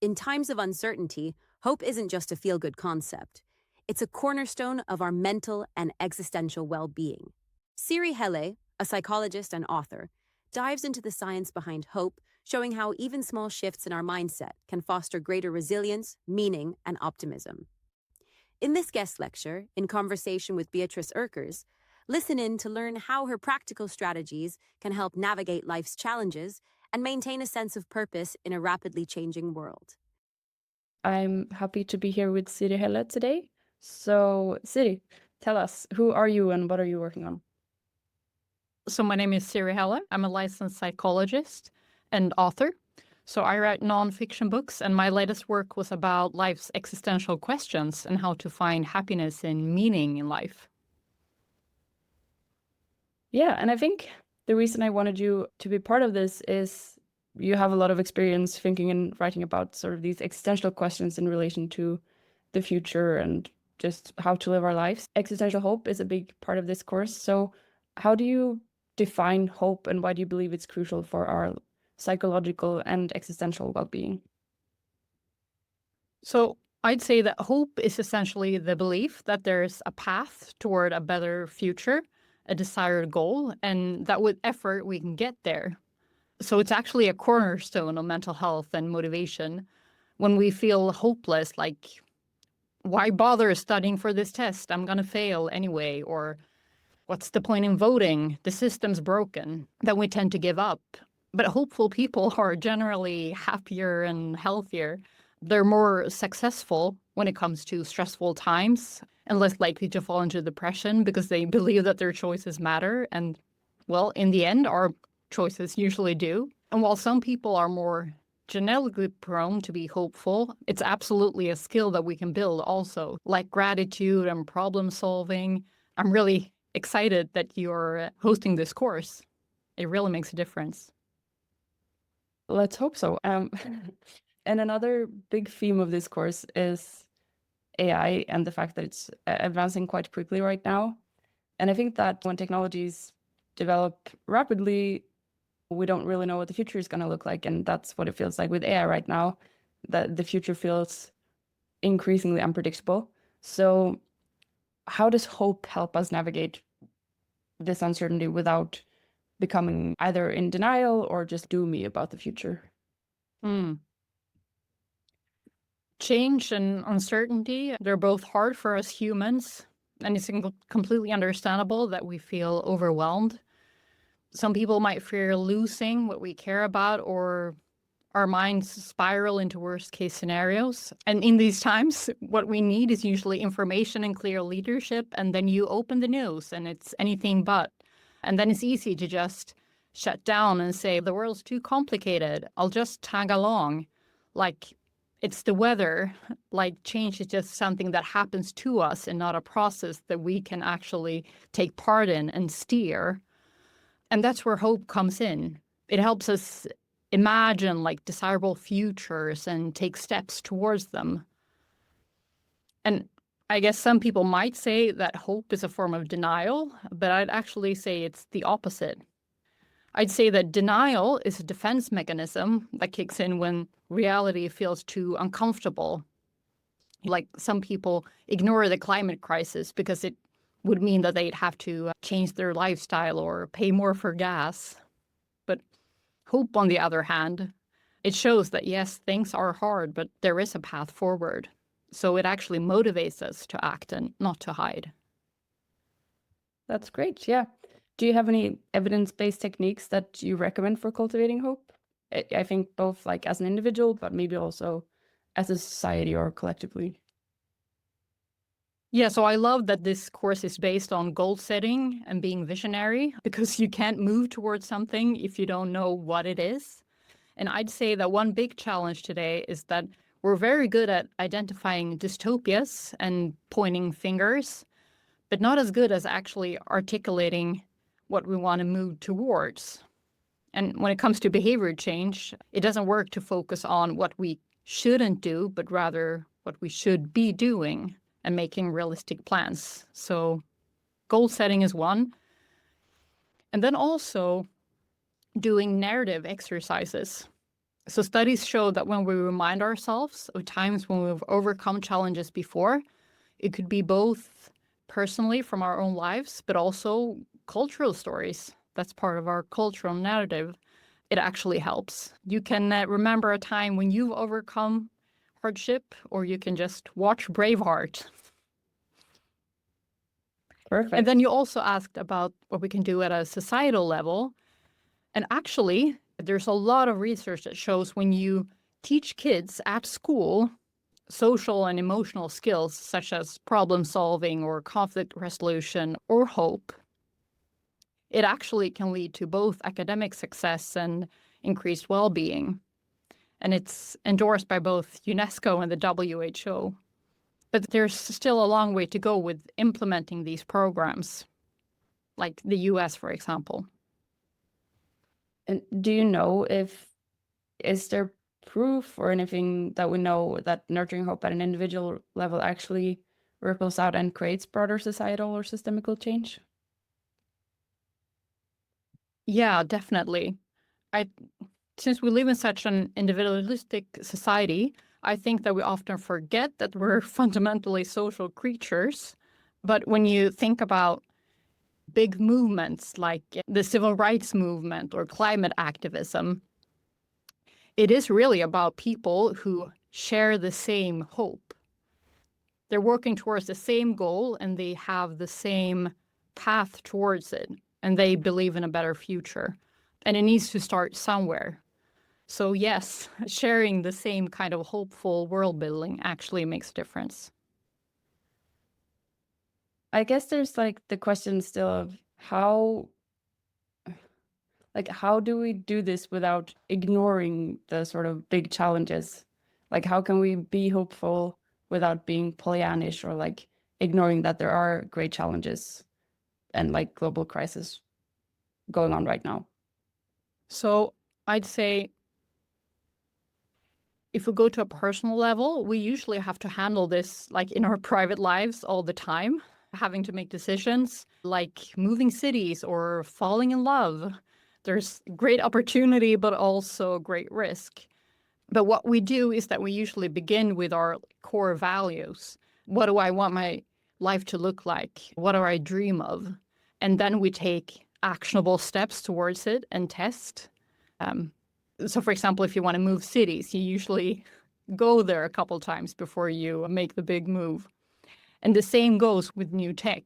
In times of uncertainty, hope isn't just a feel-good concept. It's a cornerstone of our mental and existential well-being. Siri Helle, a psychologist and author, dives into the science behind hope, showing how even small shifts in our mindset can foster greater resilience, meaning, and optimism. In this guest lecture, in conversation with Beatrice Erkers, listen in to learn how her practical strategies can help navigate life's challenges and maintain a sense of purpose in a rapidly changing world. I'm happy to be here with Siri Helle today. So, Siri, tell us, who are you and what are you working on? So my name is Siri Helle. I'm a licensed psychologist and author. So I write nonfiction books, and my latest work was about life's existential questions and how to find happiness and meaning in life. Yeah, and I think the reason I wanted you to be part of this is you have a lot of experience thinking and writing about sort of these existential questions in relation to the future and just how to live our lives. Existential hope is a big part of this course. So how do you define hope and why do you believe it's crucial for our psychological and existential well-being? So I'd say that hope is essentially the belief that there's a path toward a better future, a desired goal, and that with effort we can get there. So it's actually a cornerstone of mental health and motivation. When we feel hopeless, like, why bother studying for this test? I'm going to fail anyway. Or what's the point in voting? The system's broken. Then we tend to give up. But hopeful people are generally happier and healthier. They're more successful when it comes to stressful times and less likely to fall into depression because they believe that their choices matter. And, well, in the end, our choices usually do. And while some people are more genetically prone to be hopeful, it's absolutely a skill that we can build also, like gratitude and problem solving. I'm really excited that you're hosting this course. It really makes a difference. Let's hope so. And another big theme of this course is AI and the fact that it's advancing quite quickly right now. And I think that when technologies develop rapidly, we don't really know what the future is going to look like. And that's what it feels like with AI right now, that the future feels increasingly unpredictable. So how does hope help us navigate this uncertainty without becoming either in denial or just doomy about the future? Change and uncertainty, they're both hard for us humans, and it's completely understandable that we feel overwhelmed. Some people might fear losing what we care about, or our minds spiral into worst case scenarios. And in these times, what we need is usually information and clear leadership. And then you open the news and it's anything but. And then it's easy to just shut down and say, the world's too complicated. I'll just tag along. Like, it's the weather. Like, change is just something that happens to us and not a process that we can actually take part in and steer. And that's where hope comes in. It helps us imagine like desirable futures and take steps towards them. And I guess some people might say that hope is a form of denial, but I'd actually say it's the opposite. I'd say that denial is a defense mechanism that kicks in when reality feels too uncomfortable. Like some people ignore the climate crisis because it would mean that they'd have to change their lifestyle or pay more for gas. But hope, on the other hand, it shows that, yes, things are hard, but there is a path forward. So it actually motivates us to act and not to hide. That's great. Yeah. Do you have any evidence-based techniques that you recommend for cultivating hope? I think both like as an individual, but maybe also as a society or collectively. Yeah, so I love that this course is based on goal setting and being visionary, because you can't move towards something if you don't know what it is. And I'd say that one big challenge today is that we're very good at identifying dystopias and pointing fingers, but not as good as actually articulating what we want to move towards. And when it comes to behavior change, it doesn't work to focus on what we shouldn't do, but rather what we should be doing and making realistic plans. So goal setting is one. And then also doing narrative exercises. So studies show that when we remind ourselves of times when we've overcome challenges before, it could be both personally from our own lives, but also cultural stories. That's part of our cultural narrative. It actually helps. You can remember a time when you've overcome hardship, or you can just watch Braveheart. Perfect. And then you also asked about what we can do at a societal level. And actually, there's a lot of research that shows when you teach kids at school social and emotional skills such as problem solving or conflict resolution or hope, it actually can lead to both academic success and increased well-being. And it's endorsed by both UNESCO and the WHO. But there's still a long way to go with implementing these programs, like the US, for example. And do you know is there proof or anything that we know that nurturing hope at an individual level actually ripples out and creates broader societal or systemical change? Yeah, definitely. Since we live in such an individualistic society, I think that we often forget that we're fundamentally social creatures. But when you think about big movements like the civil rights movement or climate activism, it is really about people who share the same hope. They're working towards the same goal and they have the same path towards it, and they believe in a better future. And it needs to start somewhere. So yes, sharing the same kind of hopeful world building actually makes a difference. I guess there's like the question still of how do we do this without ignoring the sort of big challenges? Like how can we be hopeful without being Pollyannish or like ignoring that there are great challenges and like global crisis going on right now? So I'd say if we go to a personal level, we usually have to handle this like in our private lives all the time, having to make decisions like moving cities or falling in love. There's great opportunity, but also great risk. But what we do is that we usually begin with our core values. What do I want my life to look like? What do I dream of? And then we take actionable steps towards it and test. So, for example, if you want to move cities, you usually go there a couple times before you make the big move. And the same goes with new tech.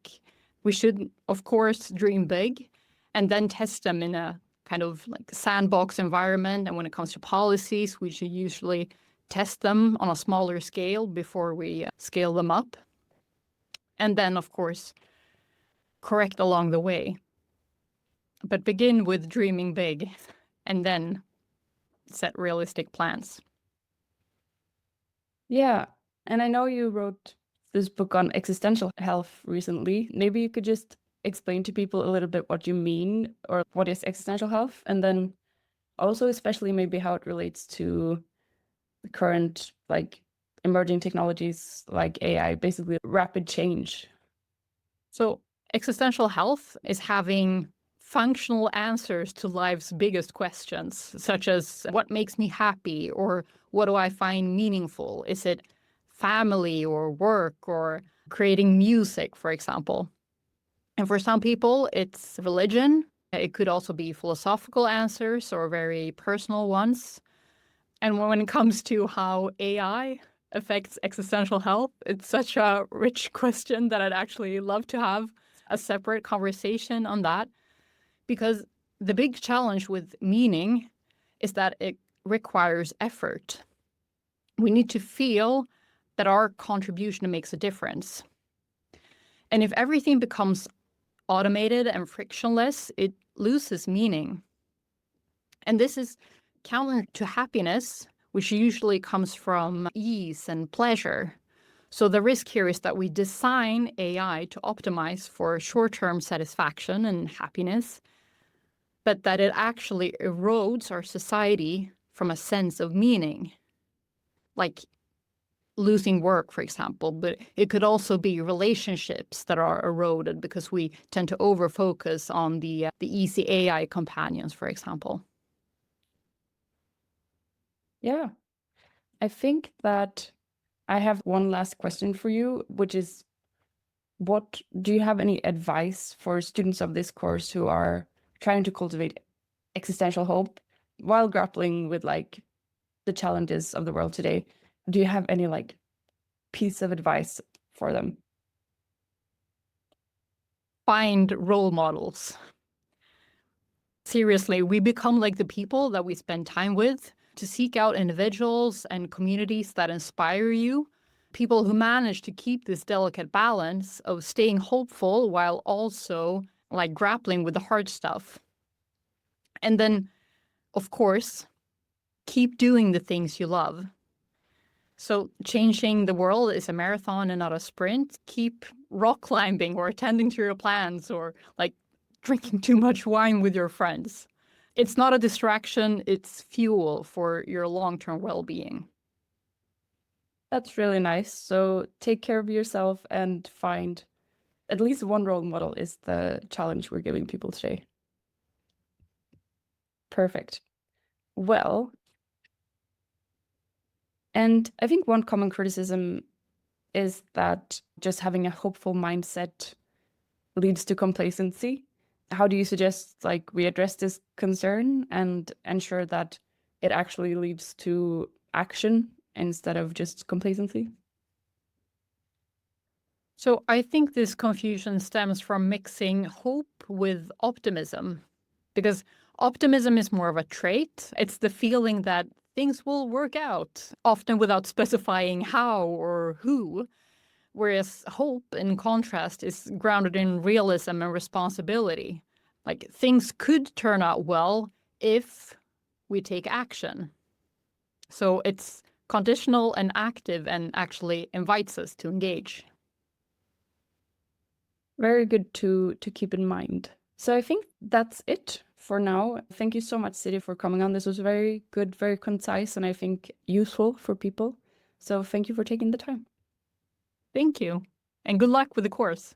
We should, of course, dream big and then test them in a kind of like sandbox environment. And when it comes to policies, we should usually test them on a smaller scale before we scale them up. And then, of course, correct along the way. But begin with dreaming big and then set realistic plans. Yeah. And I know you wrote this book on existential health recently. Maybe you could just explain to people a little bit what you mean or what is existential health, and then also especially maybe how it relates to the current like emerging technologies like AI, basically rapid change. So existential health is having functional answers to life's biggest questions, such as what makes me happy or what do I find meaningful? Is it family or work or creating music, for example? And for some people, it's religion. It could also be philosophical answers or very personal ones. And when it comes to how AI affects existential health, it's such a rich question that I'd actually love to have a separate conversation on that. Because the big challenge with meaning is that it requires effort. We need to feel that our contribution makes a difference. And if everything becomes automated and frictionless, it loses meaning. And this is counter to happiness, which usually comes from ease and pleasure. So the risk here is that we design AI to optimize for short-term satisfaction and happiness, but that it actually erodes our society from a sense of meaning, like losing work, for example. But it could also be relationships that are eroded because we tend to over-focus on the easy AI companions, for example. Yeah. I think that I have one last question for you, which is, what do you have any advice for students of this course who are trying to cultivate existential hope while grappling with like the challenges of the world today? Do you have any like piece of advice for them? Find role models. Seriously, we become like the people that we spend time with. To seek out individuals and communities that inspire you, people who manage to keep this delicate balance of staying hopeful while also like grappling with the hard stuff. And then, of course, keep doing the things you love. So changing the world is a marathon and not a sprint. Keep rock climbing or attending to your plans or like drinking too much wine with your friends. It's not a distraction, it's fuel for your long-term well-being. That's really nice. So take care of yourself and find at least one role model is the challenge we're giving people today. Perfect. Well, and I think one common criticism is that just having a hopeful mindset leads to complacency. How do you suggest like we address this concern and ensure that it actually leads to action instead of just complacency? So I think this confusion stems from mixing hope with optimism, because optimism is more of a trait. It's the feeling that things will work out, often without specifying how or who. Whereas hope, in contrast, is grounded in realism and responsibility. Like things could turn out well if we take action. So it's conditional and active and actually invites us to engage. Very good to keep in mind. So I think that's it for now. Thank you so much, Siri, for coming on. This was very good, very concise, and I think useful for people. So thank you for taking the time. Thank you, and good luck with the course.